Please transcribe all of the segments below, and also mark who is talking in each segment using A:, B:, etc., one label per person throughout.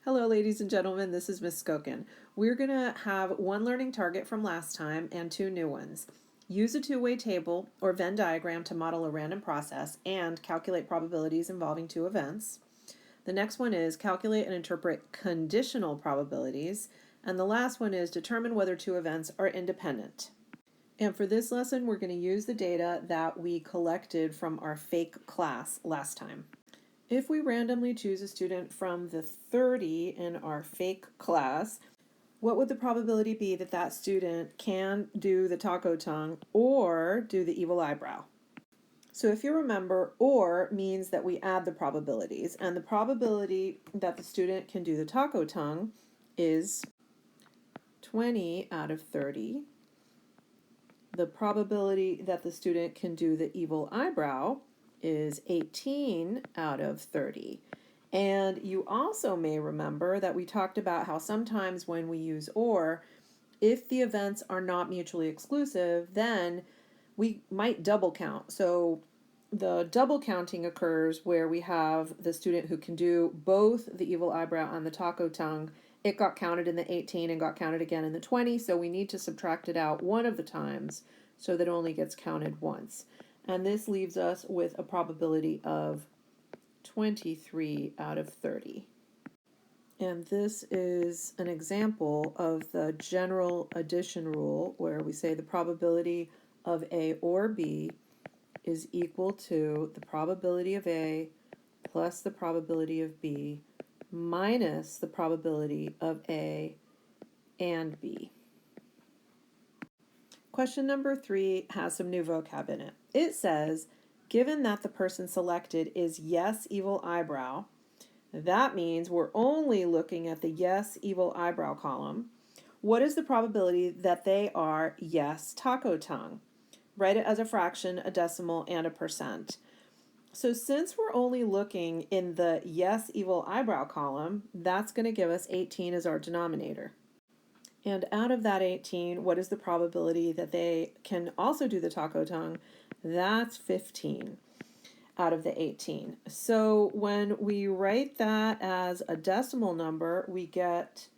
A: Hello, ladies and gentlemen, this is Miss Skokin. We're going to have one learning target from last time and two new ones. Use a two-way table or Venn diagram to model a random process and calculate probabilities involving two events. The next one is calculate and interpret conditional probabilities. And the last one is determine whether two events are independent. And for this lesson, we're going to use the data that we collected from our fake class last time. If we randomly choose a student from the 30 in our fake class, what would the probability be that that student can do the taco tongue or do the evil eyebrow? So if you remember, or means that we add the probabilities, and the probability that the student can do the taco tongue is 20 out of 30. The probability that the student can do the evil eyebrow is 18 out of 30. And you also may remember that we talked about how sometimes when we use or, if the events are not mutually exclusive, then we might double count. So the double counting occurs where we have the student who can do both the evil eyebrow and the taco tongue. It got counted in the 18 and got counted again in the 20, so we need to subtract it out one of the times so that it only gets counted once. And this leaves us with a probability of 23 out of 30. And this is an example of the general addition rule where we say the probability of A or B is equal to the probability of A plus the probability of B minus the probability of A and B. Question number 3 has some new vocab in it. It says, given that the person selected is yes, evil eyebrow, that means we're only looking at the yes, evil eyebrow column. What is the probability that they are yes, taco tongue? Write it as a fraction, a decimal, and a percent. So since we're only looking in the yes, evil eyebrow column, that's going to give us 18 as our denominator. And out of that 18, what is the probability that they can also do the taco tongue? That's 15 out of the 18. So when we write that as a decimal number, we get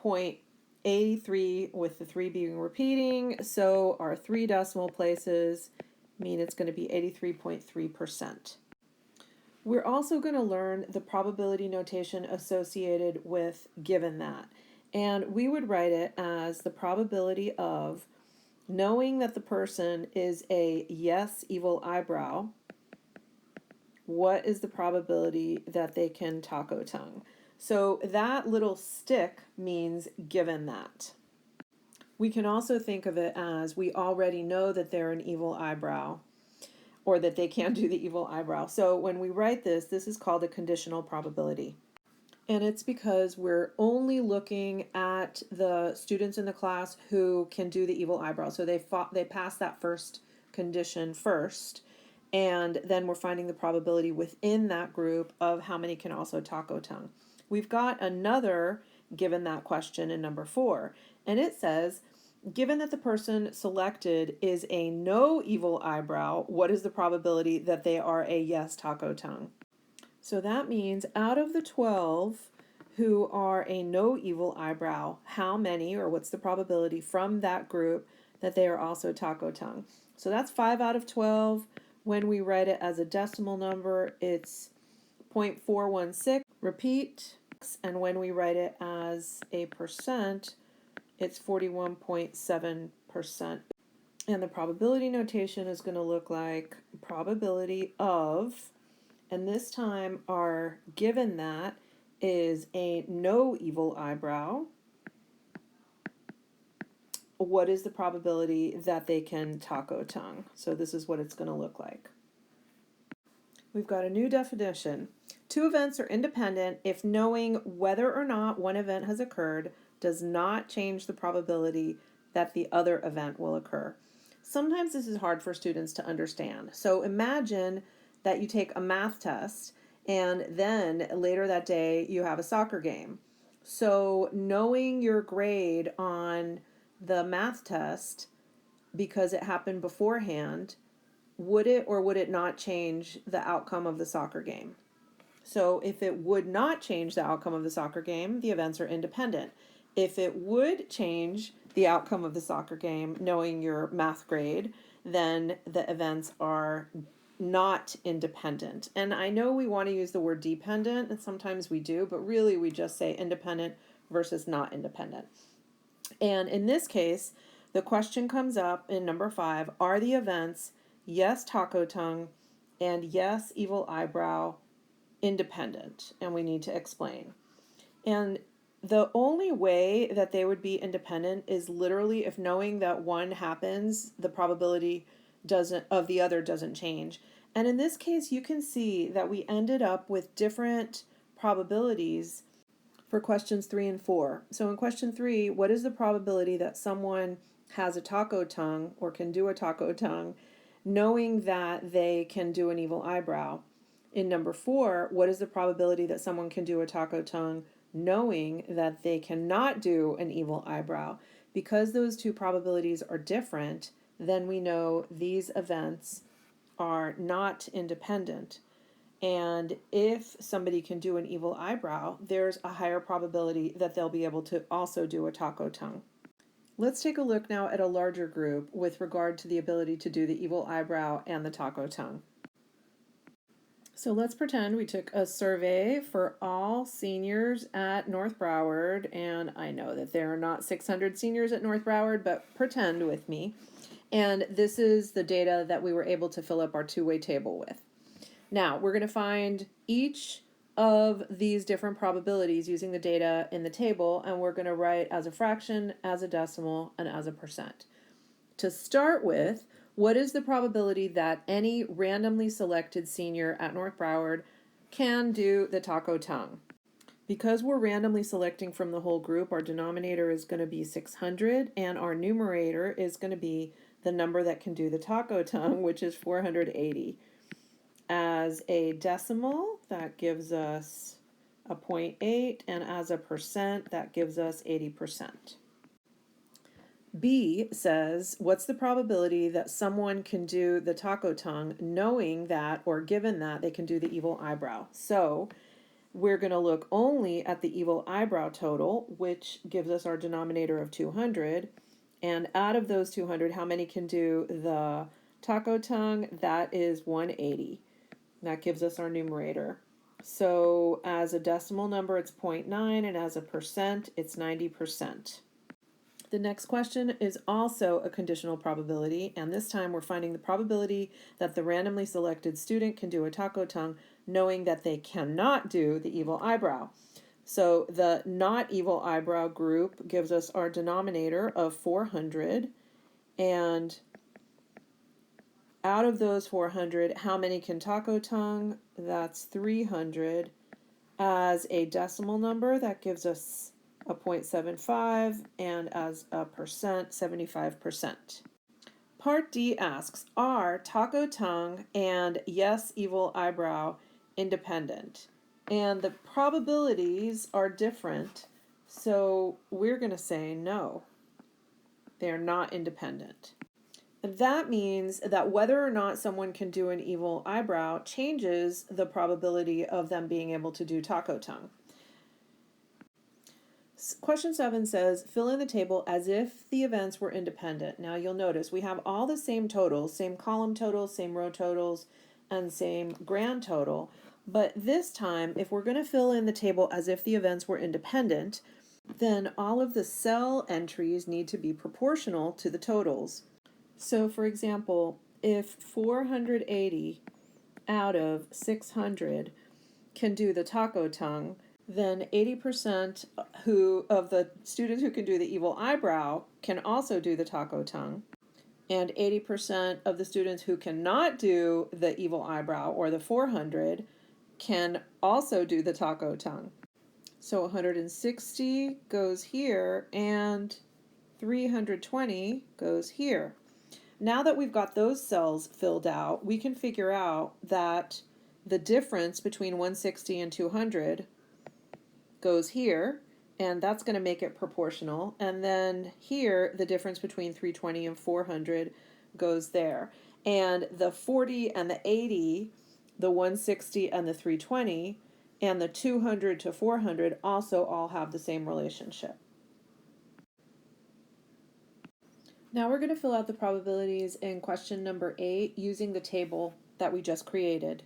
A: 0.83 with the 3 being repeating. So our 3 decimal places mean it's going to be 83.3%. We're also going to learn the probability notation associated with given that. And we would write it as the probability of knowing that the person is a yes, evil eyebrow. What is the probability that they can taco tongue? So that little stick means given that. We can also think of it as we already know that they're an evil eyebrow or that they can do the evil eyebrow. So when we write this, this is called a conditional probability. And it's because we're only looking at the students in the class who can do the evil eyebrow. So they pass that first condition first, and then we're finding the probability within that group of how many can also taco tongue. We've got another given that question in number 4, and it says, given that the person selected is a no evil eyebrow, what is the probability that they are a yes taco tongue? So that means out of the 12 who are a no evil eyebrow, how many or what's the probability from that group that they are also taco tongue? So that's 5 out of 12. When we write it as a decimal number, it's 0.416. Repeat. And when we write it as a percent, it's 41.7%. And the probability notation is going to look like probability of, and this time our given that is a no evil eyebrow. What is the probability that they can taco tongue? So this is what it's going to look like. We've got a new definition. Two events are independent if knowing whether or not one event has occurred does not change the probability that the other event will occur. Sometimes this is hard for students to understand. So imagine that you take a math test and then later that day you have a soccer game. So knowing your grade on the math test because it happened beforehand, would it or would it not change the outcome of the soccer game? So if it would not change the outcome of the soccer game, the events are independent. If it would change the outcome of the soccer game, knowing your math grade, then the events are not independent. And I know we want to use the word dependent, and sometimes we do, but really we just say independent versus not independent. And in this case, the question comes up in number 5, are the events yes taco tongue and yes evil eyebrow independent? And we need to explain. And the only way that they would be independent is literally if knowing that one happens, the probability of the other doesn't change. And in this case, you can see that we ended up with different probabilities for questions 3 and 4. So in question 3, what is the probability that someone has a taco tongue or can do a taco tongue, knowing that they can do an evil eyebrow? In number 4, what is the probability that someone can do a taco tongue, knowing that they cannot do an evil eyebrow? Because those two probabilities are different, then we know these events are not independent. And if somebody can do an evil eyebrow, there's a higher probability that they'll be able to also do a taco tongue. Let's take a look now at a larger group with regard to the ability to do the evil eyebrow and the taco tongue. So let's pretend we took a survey for all seniors at North Broward, and I know that there are not 600 seniors at North Broward, but pretend with me. And this is the data that we were able to fill up our two-way table with. Now, we're going to find each of these different probabilities using the data in the table, and we're going to write as a fraction, as a decimal, and as a percent. To start with, what is the probability that any randomly selected senior at North Broward can do the taco tongue? Because we're randomly selecting from the whole group, our denominator is going to be 600, and our numerator is going to be the number that can do the taco tongue, which is 480. As a decimal, that gives us a 0.8, and as a percent, that gives us 80%. B says, what's the probability that someone can do the taco tongue knowing that or given that they can do the evil eyebrow? So we're going to look only at the evil eyebrow total, which gives us our denominator of 200. And out of those 200, how many can do the taco tongue? That is 180. That gives us our numerator. So as a decimal number, it's 0.9, and as a percent, it's 90%. The next question is also a conditional probability, and this time we're finding the probability that the randomly selected student can do a taco tongue, knowing that they cannot do the evil eyebrow. So the not evil eyebrow group gives us our denominator of 400, and out of those 400, how many can taco tongue? That's 300. As a decimal number, that gives us a 0.75, and as a percent, 75%. Part D asks, are taco tongue and yes evil eyebrow independent? And the probabilities are different, so we're going to say no. They are not independent. That means that whether or not someone can do an evil eyebrow changes the probability of them being able to do taco tongue. Question 7 says, fill in the table as if the events were independent. Now you'll notice we have all the same totals, same column totals, same row totals, and same grand total. But this time, if we're going to fill in the table as if the events were independent, then all of the cell entries need to be proportional to the totals. So for example, if 480 out of 600 can do the taco tongue, then 80% of the students who can do the evil eyebrow can also do the taco tongue. And 80% of the students who cannot do the evil eyebrow, or the 400, can also do the taco tongue. So 160 goes here, and 320 goes here. Now that we've got those cells filled out, we can figure out that the difference between 160 and 200 goes here, and that's going to make it proportional. And then here, the difference between 320 and 400 goes there. And the 40 and the 80, the 160 and the 320, and the 200 to 400 also all have the same relationship. Now we're going to fill out the probabilities in question number 8 using the table that we just created.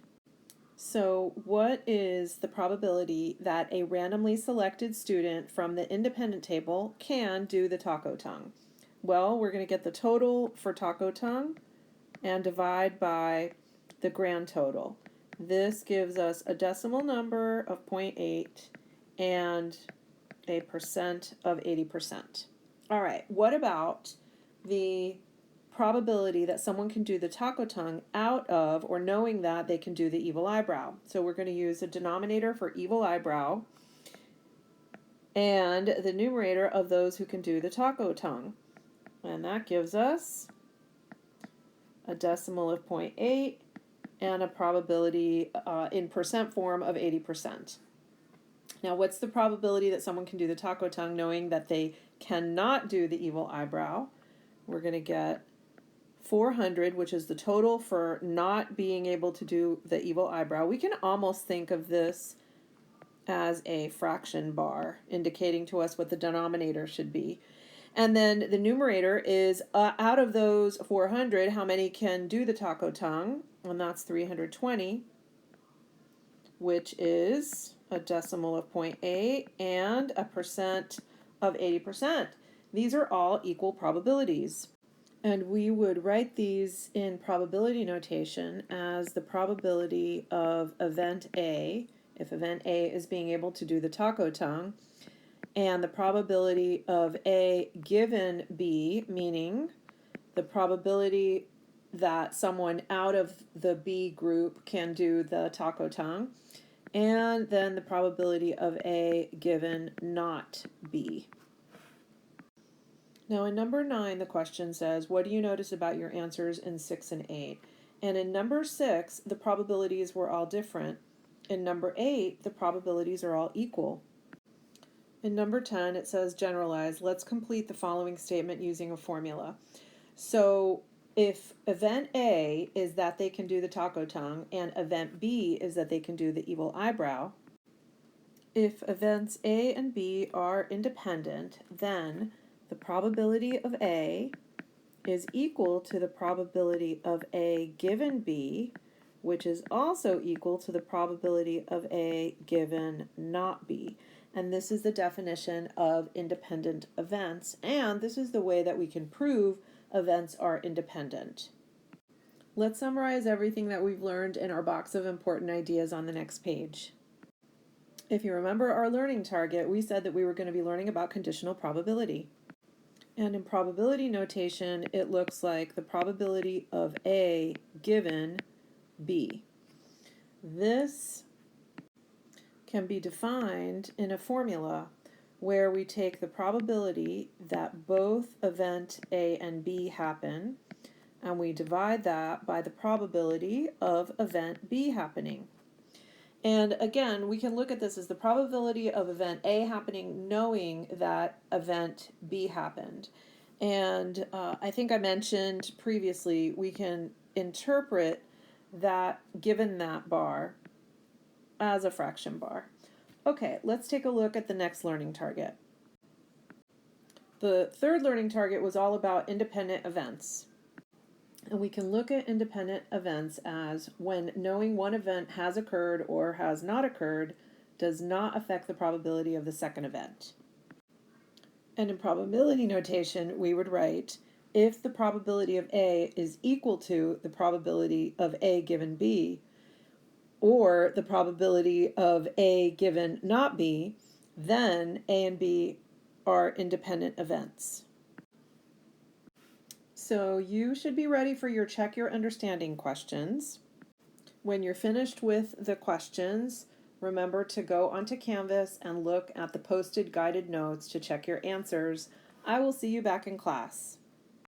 A: So what is the probability that a randomly selected student from the independent table can do the taco tongue? Well, we're going to get the total for taco tongue and divide by the grand total. This gives us a decimal number of 0.8 and a percent of 80%. All right, what about the probability that someone can do the taco tongue out of or knowing that they can do the evil eyebrow? So we're going to use a denominator for evil eyebrow and the numerator of those who can do the taco tongue. And that gives us a decimal of 0.8 and a probability in percent form of 80%. Now, what's the probability that someone can do the taco tongue knowing that they cannot do the evil eyebrow? We're going to get 400, which is the total for not being able to do the evil eyebrow. We can almost think of this as a fraction bar, indicating to us what the denominator should be. And then the numerator is out of those 400, how many can do the taco tongue? And that's 320, which is a decimal of 0.8 and a percent of 80%. These are all equal probabilities. And we would write these in probability notation as the probability of event A, if event A is being able to do the taco tongue, and the probability of A given B, meaning the probability that someone out of the B group can do the taco tongue, and then the probability of A given not B. Now in number 9, the question says, what do you notice about your answers in 6 and 8? And in number 6, the probabilities were all different. In number 8, the probabilities are all equal. In number 10, it says generalize. Let's complete the following statement using a formula. So if event A is that they can do the taco tongue and event B is that they can do the evil eyebrow, if events A and B are independent, then the probability of A is equal to the probability of A given B, which is also equal to the probability of A given not B. And this is the definition of independent events, and this is the way that we can prove events are independent. Let's summarize everything that we've learned in our box of important ideas on the next page. If you remember our learning target, we said that we were going to be learning about conditional probability. And in probability notation, it looks like the probability of A given B. This can be defined in a formula where we take the probability that both event A and B happen, and we divide that by the probability of event B happening. And again, we can look at this as the probability of event A happening knowing that event B happened. And I think I mentioned previously, we can interpret that given that bar as a fraction bar. Okay, let's take a look at the next learning target. The third learning target was all about independent events. And we can look at independent events as when knowing one event has occurred or has not occurred does not affect the probability of the second event. And in probability notation, we would write, if the probability of A is equal to the probability of A given B, or the probability of A given not B, then A and B are independent events. So you should be ready for your check your understanding questions. When you're finished with the questions, remember to go onto Canvas and look at the posted guided notes to check your answers. I will see you back in class.